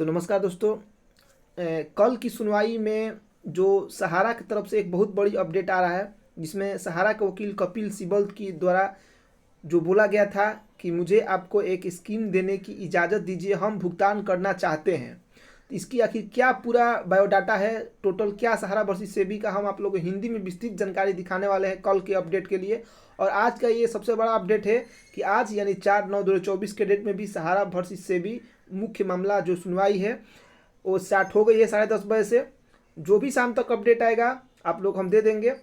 तो नमस्कार दोस्तों। कल की सुनवाई में जो सहारा की तरफ से एक बहुत बड़ी अपडेट आ रहा है, जिसमें सहारा के वकील कपिल सिब्बल की द्वारा जो बोला गया था कि मुझे आपको एक स्कीम देने की इजाज़त दीजिए, हम भुगतान करना चाहते हैं। तो इसकी आखिर क्या पूरा बायोडाटा है, टोटल क्या सहारा वर्सेस सेबी का, हम आप लोगों को हिंदी में विस्तृत जानकारी दिखाने वाले हैं कल के अपडेट के लिए। और आज का ये सबसे बड़ा अपडेट है कि आज यानी 4/9/2024 के डेट में भी सहारा वर्सेस सेबी मुख्य मामला जो सुनवाई है वो स्टार्ट हो गई है 10:30 बजे से। जो भी शाम तक अपडेट आएगा आप लोग हम दे देंगे।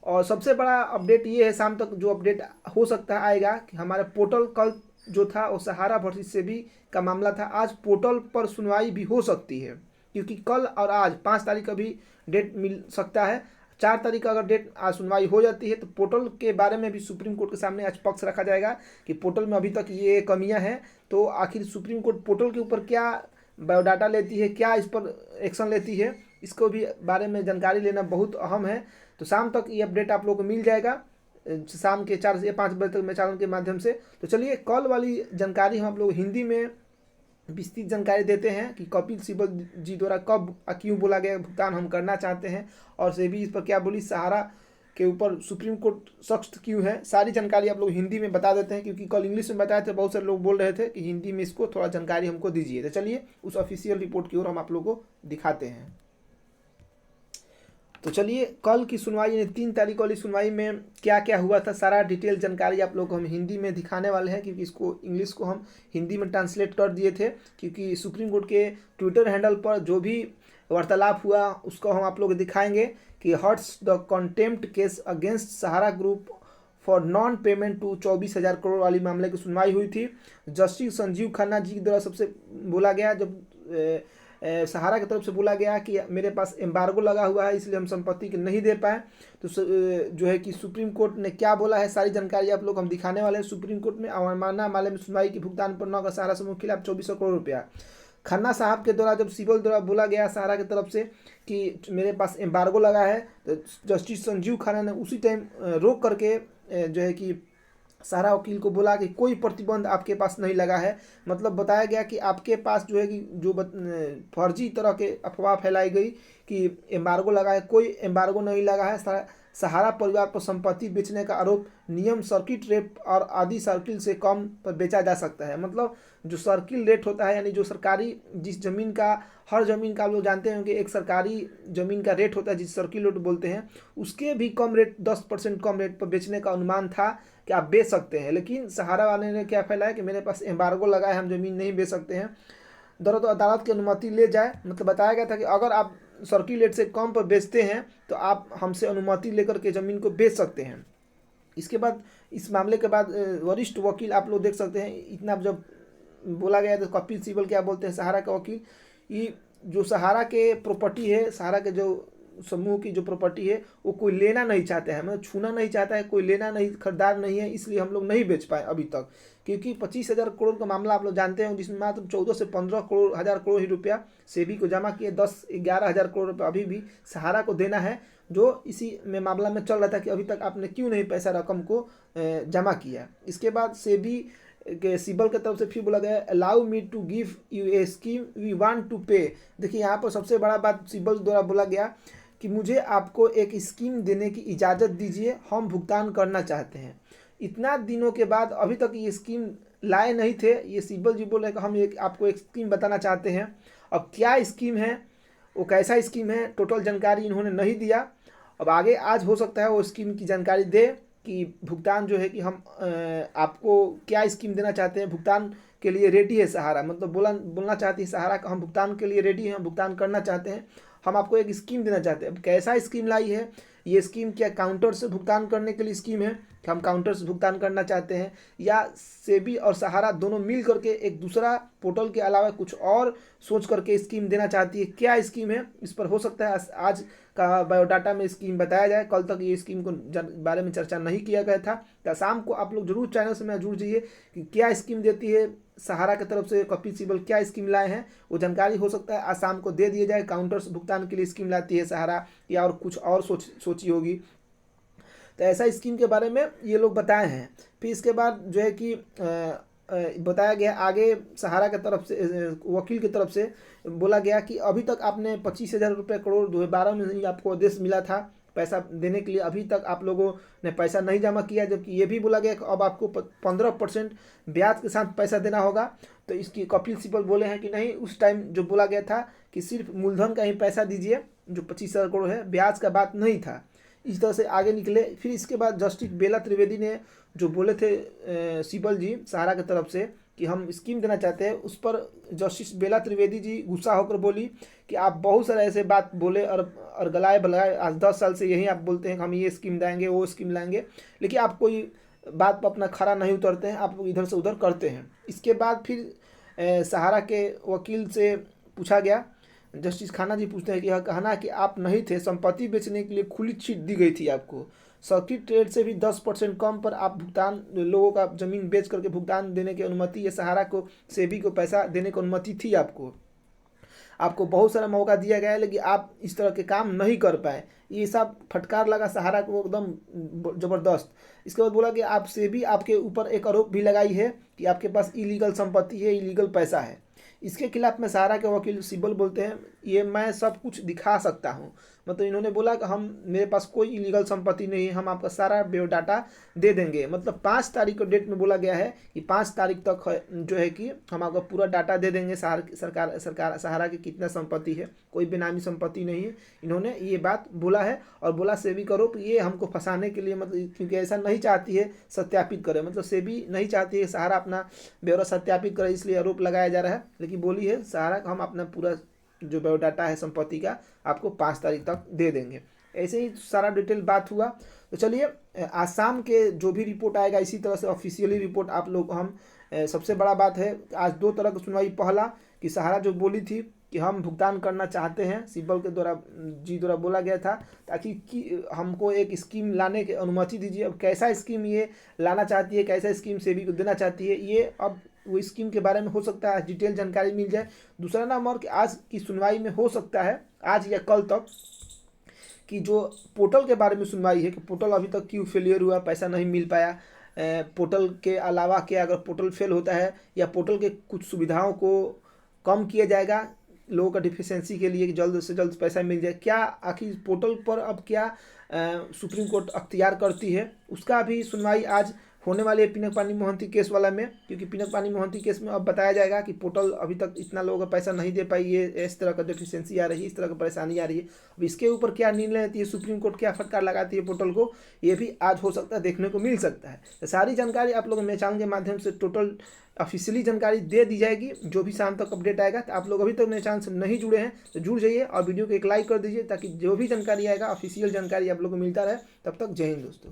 और सबसे बड़ा अपडेट ये है, शाम तक जो अपडेट हो सकता है आएगा कि हमारे पोर्टल कल जो था वो सहारा वर्सेस सेबी का मामला था, आज पोर्टल पर सुनवाई भी हो सकती है, क्योंकि कल और आज 5 तारीख का भी डेट मिल सकता है। 4 तारीख का अगर डेट आज सुनवाई हो जाती है तो पोर्टल के बारे में भी सुप्रीम कोर्ट के सामने आज पक्ष रखा जाएगा कि पोर्टल में अभी तक ये कमियां हैं, तो आखिर सुप्रीम कोर्ट पोर्टल के ऊपर क्या बायोडाटा लेती है, क्या इस पर एक्शन लेती है, इसको भी बारे में जानकारी लेना बहुत अहम है। तो शाम तक ये अपडेट आप लोगों को मिल जाएगा, शाम के 4 से 5 बजे तक मैं चैनल के माध्यम से। तो चलिए कल वाली जानकारी हम लोग हिंदी में विस्तृत जानकारी देते हैं कि कपिल सिब्बल जी द्वारा कब क्यों बोला गया भुगतान हम करना चाहते हैं, और सेबी इस पर क्या बोली, सहारा के ऊपर सुप्रीम कोर्ट सख्त क्यों है। सारी जानकारी आप लोग हिंदी में बता देते हैं, क्योंकि कल इंग्लिश में बताए थे, बहुत सारे लोग बोल रहे थे कि हिंदी में इसको थोड़ा जानकारी हमको दीजिए। तो चलिए उस ऑफिशियल रिपोर्ट की ओर हम आप लोग को दिखाते हैं। तो चलिए कल की सुनवाई यानी 3 तारीख वाली सुनवाई में क्या क्या हुआ था, सारा डिटेल जानकारी आप लोग को हम हिंदी में दिखाने वाले हैं, क्योंकि इसको इंग्लिश को हम हिंदी में ट्रांसलेट कर दिए थे। क्योंकि सुप्रीम कोर्ट के ट्विटर हैंडल पर जो भी वार्तालाप हुआ उसको हम आप लोग दिखाएंगे कि hurts the contempt case against Sahara group for non payment to 24,000 crore वाली मामले की सुनवाई हुई थी। जस्टिस संजीव खन्ना जी के द्वारा सबसे बोला गया, जब सहारा की तरफ से बोला गया कि मेरे पास एम्बार्गो लगा हुआ है इसलिए हम संपत्ति के नहीं दे पाए, तो जो है कि सुप्रीम कोर्ट ने क्या बोला है सारी जानकारी आप लोग हम दिखाने वाले हैं। सुप्रीम कोर्ट में अवमानना मामले में सुनवाई की भुगतान पर 9 का सहारा समूह के खिलाफ 2400 करोड़ रुपया। खन्ना साहब के द्वारा जब सिब्बल द्वारा बोला गया सहारा की तरफ से कि मेरे पास एम्बार्गो लगा है, तो जस्टिस संजीव खन्ना ने उसी टाइम रोक करके जो है कि सहारा वकील को बोला कि कोई प्रतिबंध आपके पास नहीं लगा है। मतलब बताया गया कि आपके पास जो है कि जो फर्जी तरह के अफवाह फैलाई गई कि एम्बार्गो लगा है, कोई एम्बार्गो नहीं लगा है। सहारा परिवार पर संपत्ति बेचने का आरोप नियम सर्किट रेट और आदि सर्किल से कम पर बेचा जा सकता है। मतलब जो सर्किल रेट होता है, यानी जो सरकारी जिस ज़मीन का, हर ज़मीन का आप लोग जानते हैं कि एक सरकारी ज़मीन का रेट होता है जिस सर्किल रेट बोलते हैं, उसके भी कम रेट 10% कम रेट पर बेचने का अनुमान था कि आप बेच सकते हैं। लेकिन सहारा वाले ने क्या फैलाया कि मेरे पास एम्बार्गो लगा है, हम ज़मीन नहीं बेच सकते हैं, दरअसल अदालत की अनुमति ले जाए। मतलब बताया गया था कि अगर आप सर्किल रेट से कम पर बेचते हैं तो आप हमसे अनुमति लेकर के ज़मीन को बेच सकते हैं। इसके बाद इस मामले के बाद वरिष्ठ वकील आप लोग देख सकते हैं, इतना जब बोला गया तो कपिल सिब्बल क्या बोलते हैं सहारा का वकील, ये जो सहारा के प्रॉपर्टी है, सहारा के जो समूह की जो प्रॉपर्टी है वो कोई लेना नहीं चाहते हैं, मतलब छूना नहीं चाहता है, कोई लेना नहीं, खरीदार नहीं है, इसलिए हम लोग नहीं बेच पाए अभी तक। क्योंकि 25,000 करोड़ का मामला आप लोग जानते हैं, जिसमें मात्र 14 से 15 करोड़ हजार करोड़ ही रुपया सेबी को जमा किए, 10-11 हज़ार करोड़ रुपया अभी भी सहारा को देना है, जो इसी में मामला में चल रहा था कि अभी तक आपने क्यों नहीं पैसा रकम को जमा किया। इसके बाद सेबी के सिब्बल की तरफ से फिर बोला गया allow me to give you a scheme we want to pay. देखिए यहाँ पर सबसे बड़ा बात सिब्बल द्वारा बोला गया कि मुझे आपको एक स्कीम देने की इजाज़त दीजिए, हम भुगतान करना चाहते हैं। इतना दिनों के बाद अभी तक ये स्कीम लाए नहीं थे, ये सिब्बल जी बोल रहे कि हम एक आपको एक स्कीम बताना चाहते हैं। अब क्या स्कीम है, वो कैसा स्कीम है, टोटल जानकारी इन्होंने नहीं दिया। अब आगे आज हो सकता है वो स्कीम की जानकारी दे कि भुगतान जो है कि हम आपको क्या स्कीम देना चाहते हैं, भुगतान के लिए रेडी है सहारा, मतलब बोलना चाहती है सहारा का हम भुगतान के लिए रेडी हैं, हम भुगतान करना चाहते हैं, हम आपको एक स्कीम देना चाहते हैं। अब कैसा स्कीम लाई है, ये स्कीम क्या काउंटर से भुगतान करने के लिए स्कीम है कि हम काउंटर से भुगतान करना चाहते हैं, या सेबी और सहारा दोनों मिल करके एक दूसरा पोर्टल के अलावा कुछ और सोच करके स्कीम देना चाहती है, क्या स्कीम है, इस पर हो सकता है आज का बायोडाटा में स्कीम बताया जाए। कल तक ये स्कीम को बारे में चर्चा नहीं किया गया था, तो शाम को आप लोग जरूर चैनल से जुड़ जाइए कि क्या स्कीम देती है सहारा की तरफ से कपिल सिब्बल, क्या स्कीम लाए हैं, वो जानकारी हो सकता है आज शाम को दे दिए जाए। काउंटर से भुगतान के लिए स्कीम लाती है सहारा या और कुछ और सोची होगी, तो ऐसा स्कीम के बारे में ये लोग बताए हैं। फिर इसके बाद जो है कि बताया गया आगे सहारा की तरफ से, वकील की तरफ से बोला गया कि अभी तक आपने 25,000 रुपये करोड़ 2012 में ही आपको आदेश मिला था पैसा देने के लिए, अभी तक आप लोगों ने पैसा नहीं जमा किया, जबकि ये भी बोला गया कि अब आपको 15% ब्याज के साथ पैसा देना होगा। तो इसकी कपिल सिब्बल बोले हैं कि नहीं, उस टाइम जो बोला गया था कि सिर्फ मूलधन का ही पैसा दीजिए, जो 25,000 करोड़ है, ब्याज का बात नहीं था। इस तरह से आगे निकले। फिर इसके बाद जस्टिस बेला त्रिवेदी ने जो बोले थे सिब्बल जी सहारा की तरफ से कि हम स्कीम देना चाहते हैं, उस पर जस्टिस बेला त्रिवेदी जी गुस्सा होकर बोली कि आप बहुत सारे ऐसे बात बोले और गलाए बलाए, आज 10 साल से यही आप बोलते हैं कि हम ये स्कीम लाएंगे वो स्कीम लाएंगे, लेकिन आप कोई बात पर अपना खरा नहीं उतरते हैं, आप इधर से उधर करते हैं। इसके बाद फिर सहारा के वकील से पूछा गया, जस्टिस खाना जी पूछते हैं कि यह कहना कि आप नहीं थे, संपत्ति बेचने के लिए खुली छीट दी गई थी आपको, सर्किट ट्रेड से भी 10% कम पर आप भुगतान, लोगों का जमीन बेच करके भुगतान देने की अनुमति, ये सहारा को, सेबी को पैसा देने की अनुमति थी आपको बहुत सारा मौका दिया गया है, लेकिन आप इस तरह के काम नहीं कर पाए। ये सब फटकार लगा सहारा को एकदम ज़बरदस्त। इसके बाद बोला कि आप सेबी आपके ऊपर एक आरोप भी लगाई है कि आपके पास इलीगल संपत्ति है, इलीगल पैसा है। इसके खिलाफ में सहारा के वकील सिब्बल बोलते हैं ये मैं सब कुछ दिखा सकता हूँ, मतलब इन्होंने बोला कि हम, मेरे पास कोई इलीगल संपत्ति नहीं है, हम आपका सारा बायोडाटा दे देंगे। मतलब 5 तारीख को डेट में बोला गया है कि 5 तारीख तक जो है कि हम आपका पूरा डाटा दे देंगे, सरकार सहारा की कितना संपत्ति है, कोई बेनामी संपत्ति नहीं है। इन्होंने ये बात बोला है और बोला सेबी का आरोप ये हमको फंसाने के लिए, मतलब क्योंकि ऐसा नहीं चाहती है सत्यापित करे, मतलब सेबी नहीं चाहती है सहारा अपना ब्यौरा सत्यापित करे, इसलिए आरोप लगाया जा रहा है। लेकिन बोली है सहारा का हम अपना पूरा जो बायोडाटा है संपत्ति का आपको 5 तारीख तक दे देंगे। ऐसे ही सारा डिटेल बात हुआ। तो चलिए आसाम के जो भी रिपोर्ट आएगा इसी तरह से ऑफिशियली रिपोर्ट आप लोग हम सबसे बड़ा बात है आज 2 तरह की सुनवाई। पहला कि सहारा जो बोली थी कि हम भुगतान करना चाहते हैं, सिब्बल के द्वारा बोला गया था ताकि कि हमको एक स्कीम लाने की अनुमति दीजिए। अब कैसा स्कीम ये लाना चाहती है, कैसा स्कीम सेबी को देना चाहती है, ये अब वो स्कीम के बारे में हो सकता है डिटेल जानकारी मिल जाए। दूसरा नंबर कि आज की सुनवाई में हो सकता है आज या कल तक कि जो पोर्टल के बारे में सुनवाई है कि पोर्टल अभी तक क्यों फेलियर हुआ, पैसा नहीं मिल पाया, पोर्टल के अलावा क्या अगर पोर्टल फेल होता है या पोर्टल के कुछ सुविधाओं को कम किया जाएगा लोगों का डिफिशेंसी के लिए कि जल्द से जल्द पैसा मिल जाए, क्या आखिर पोर्टल पर अब क्या सुप्रीम कोर्ट अख्तियार करती है, उसका भी सुनवाई आज होने वाली है पिनक पानी मोहंती केस वाला में। क्योंकि पिनक पानी मोहंती केस में अब बताया जाएगा कि पोर्टल अभी तक इतना लोगों का पैसा नहीं दे पाई, ये इस तरह का डिफिशिएंसी आ रही है, इस तरह की परेशानी आ रही है। अब इसके ऊपर क्या निर्णय लेती है सुप्रीम कोर्ट, क्या फटकार लगाती है पोर्टल को, ये भी आज हो सकता है, देखने को मिल सकता है। तो सारी जानकारी आप लोगों मेरे चैनल के माध्यम से टोटल ऑफिशियली जानकारी दे दी जाएगी। जो भी शाम तक अपडेट आएगा, तो आप लोग अभी तक मेरे चैनल से नहीं जुड़े हैं तो जुड़ जाइए और वीडियो को एक लाइक कर दीजिए ताकि जो भी जानकारी आएगा ऑफिशियल जानकारी आप लोग को मिलता रहे। तब तक जय हिंद दोस्तों।